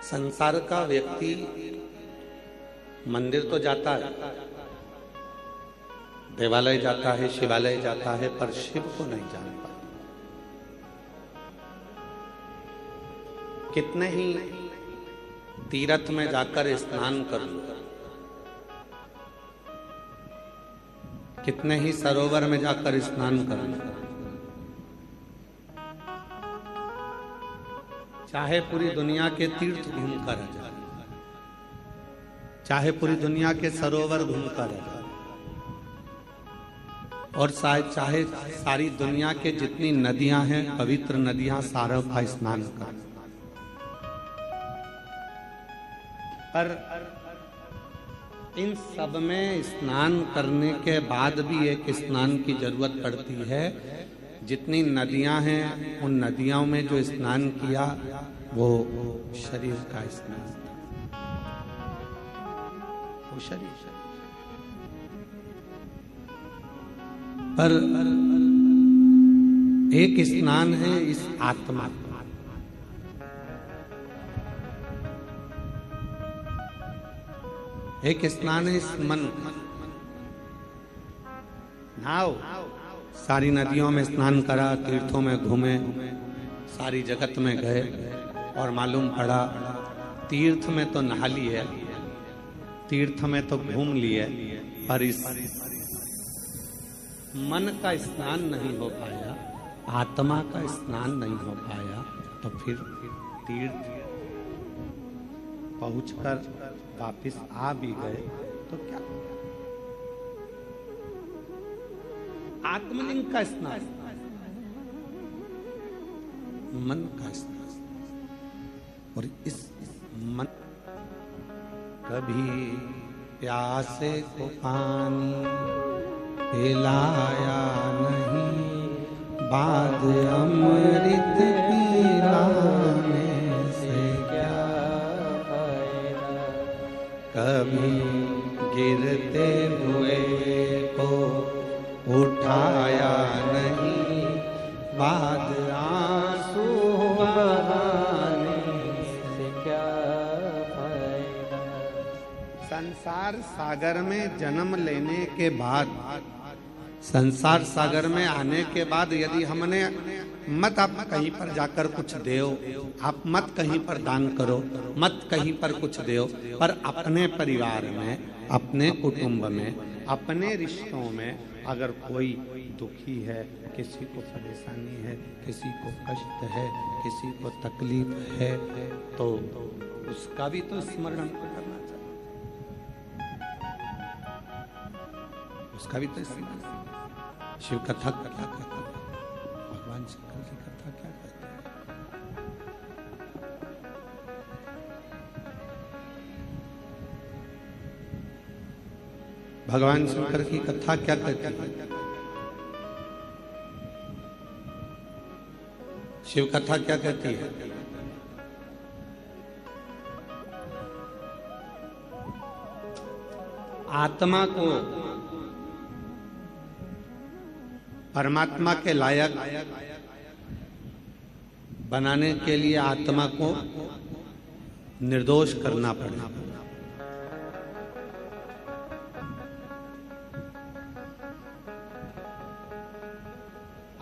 संसार का व्यक्ति मंदिर तो जाता है, देवालय जाता है, शिवालय जाता है, पर शिव को नहीं जान पाता। कितने ही तीर्थ में जाकर स्नान कर लो, कितने ही सरोवर में जाकर स्नान कर लो, चाहे पूरी दुनिया के तीर्थ घूमकर आ जाए, चाहे पूरी दुनिया के सरोवर घूमकर आ जाए, और चाहे सारी दुनिया के जितनी नदियां हैं, पवित्र नदियां, सारों का स्नान कर, पर इन सब में स्नान करने के बाद भी एक स्नान की जरूरत पड़ती है। जितनी नदियां हैं, उन नदियों में जो स्नान किया वो शरीर का स्नान, वो शरीर। पर एक स्नान है इस आत्मा, एक स्नान है इस मन का। नाव सारी नदियों में स्नान करा, तीर्थों में घूमे, सारी जगत में गए, और मालूम पड़ा तीर्थ में तो नहा लिए, तीर्थ में तो घूम लिए, पर इस मन का स्नान नहीं हो पाया, आत्मा का स्नान नहीं हो पाया। तो फिर तीर्थ पहुंचकर वापिस आ भी गए तो क्या? आत्मलिंग का स्नान, मन का स्नान। और इस मन, कभी प्यासे को पानी पिलाया नहीं, बाद अमृत पिलाने से क्या फायदा। कभी गिरते हुए को उठाया नहीं, बाद आंसू बहाने से क्या फायदा। संसार सागर में जन्म लेने के बाद, संसार सागर में आने के बाद, यदि हमने मत आप कहीं पर जाकर कुछ दो, आप मत कहीं पर दान करो, मत कहीं पर कुछ दो, पर अपने परिवार में, अपने कुटुंब में, अपने रिश्तों में अगर कोई दुखी है, किसी को परेशानी है, किसी को कष्ट है, किसी को तकलीफ है, तो उसका भी तो स्मरण हमको करना चाहिए, उसका भी तो स्मरण। शिव कथा क्या कहते हैं, भगवान शंकर की कथा क्या कहते हैं? भगवान शंकर की कथा क्या कहती है? शिव कथा क्या कहती है? आत्मा को परमात्मा के लायक बनाने के लिए आत्मा को निर्दोष करना पड़ेगा।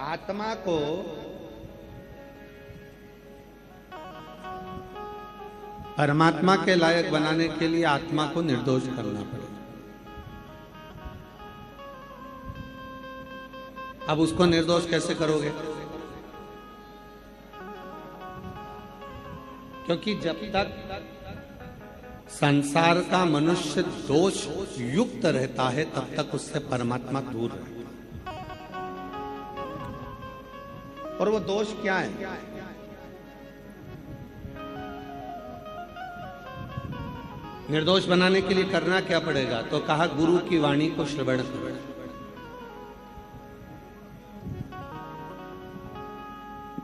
आत्मा को परमात्मा के लायक बनाने के लिए आत्मा को निर्दोष करना पड़ेगा। अब उसको निर्दोष कैसे करोगे? क्योंकि जब तक संसार का मनुष्य दोष युक्त रहता है, तब तक उससे परमात्मा दूर रहता है। और वो दोष क्या है? निर्दोष बनाने के लिए करना क्या पड़ेगा? तो कहा गुरु की वाणी को श्रवण करो।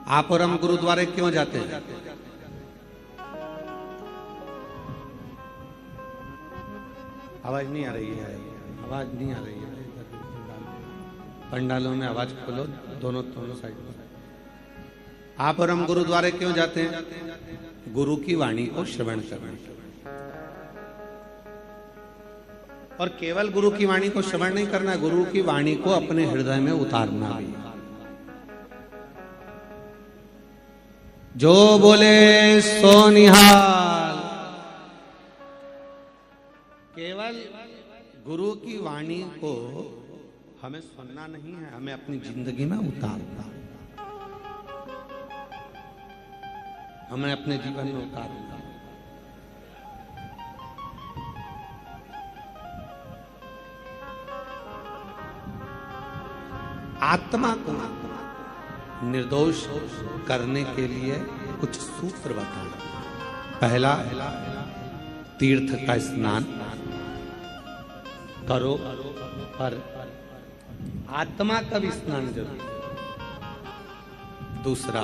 आप और हम गुरुद्वारे क्यों जाते हैं? आवाज नहीं आ रही है, आवाज नहीं आ रही है। पंडालों में आवाज खोलो, दोनों साइड पर। आप और हम गुरुद्वारे क्यों जाते हैं? गुरु की वाणी को श्रवण करना, और केवल गुरु की वाणी को श्रवण नहीं करना, गुरु की वाणी को अपने हृदय में उतारना भी। जो बोले सो निहाल। केवल गुरु की वाणी को हमें सुनना नहीं है, हमें अपनी जिंदगी में उतारना, हमें अपने जीवन में उतारना। आत्मा को निर्दोष करने के लिए कुछ सूत्र बताए। पहला, तीर्थ का स्नान करो, पर आत्मा का भी स्नान जरूर। दूसरा,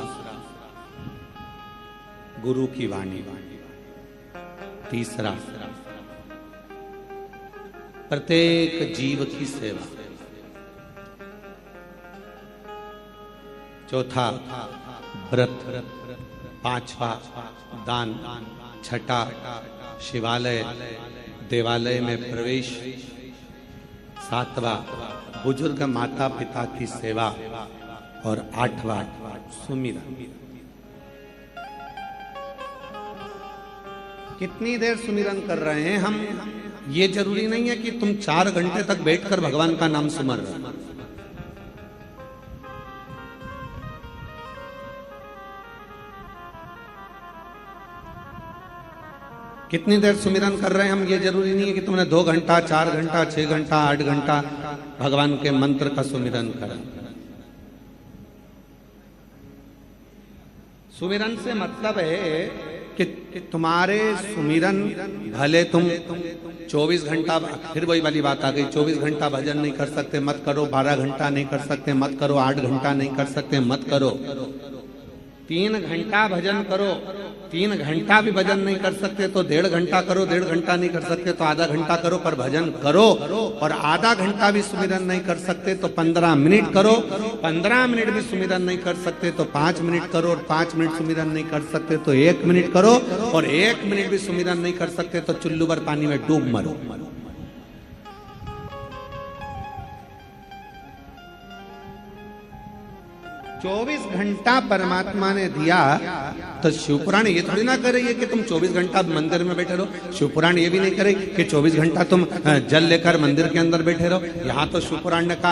गुरु की वाणी। तीसरा, प्रत्येक जीव की सेवा। चौथा, व्रत। पांचवा, दान। छठा, शिवालय देवालय में प्रवेश। सातवां, बुजुर्ग माता पिता की सेवा। और आठवां, सुमिरन। कितनी देर सुमिरन कर रहे हैं हम? ये जरूरी नहीं है कि तुम 4 घंटे तक बैठकर भगवान का नाम सुमर रहे हो। कितनी देर सुमिरन कर रहे हैं हम, ये जरूरी नहीं है कि तुमने 2 घंटा, 4 घंटा, 6 घंटा, 8 घंटा भगवान के मंत्र का सुमिरन करा। सुमिरन से मतलब है कि तुम्हारे सुमिरन, भले तुम 24 घंटा, फिर वही वाली बात आ गई, 24 घंटा भजन नहीं कर सकते मत करो, 12 घंटा नहीं कर सकते मत करो, 8 घंटा नहीं कर सकते मत करो, 3 घंटा भजन करो। 3 घंटा भी भजन नहीं कर सकते तो 1.5 घंटा करो, 1.5 घंटा नहीं कर सकते तो आधा घंटा करो, पर भजन करो। और आधा घंटा भी सुमिरन नहीं कर सकते तो 15 मिनट करो, 15 मिनट भी सुमिरन नहीं कर सकते तो 5 मिनट करो, और 5 मिनट सुमिरन नहीं कर सकते तो 1 मिनट करो, और 1 मिनट भी सुमिरन नहीं कर सकते तो चुल्लू भर पानी में डूब मरो। 24 घंटा परमात्मा ने दिया तो शिवपुराण ये थोड़ी ना करे कि तुम 24 घंटा मंदिर में बैठे रहो। शिवपुराण ये भी नहीं करे कि 24 घंटा तुम जल लेकर मंदिर के अंदर बैठे रहो। यहाँ तो शिवपुराण ने कहा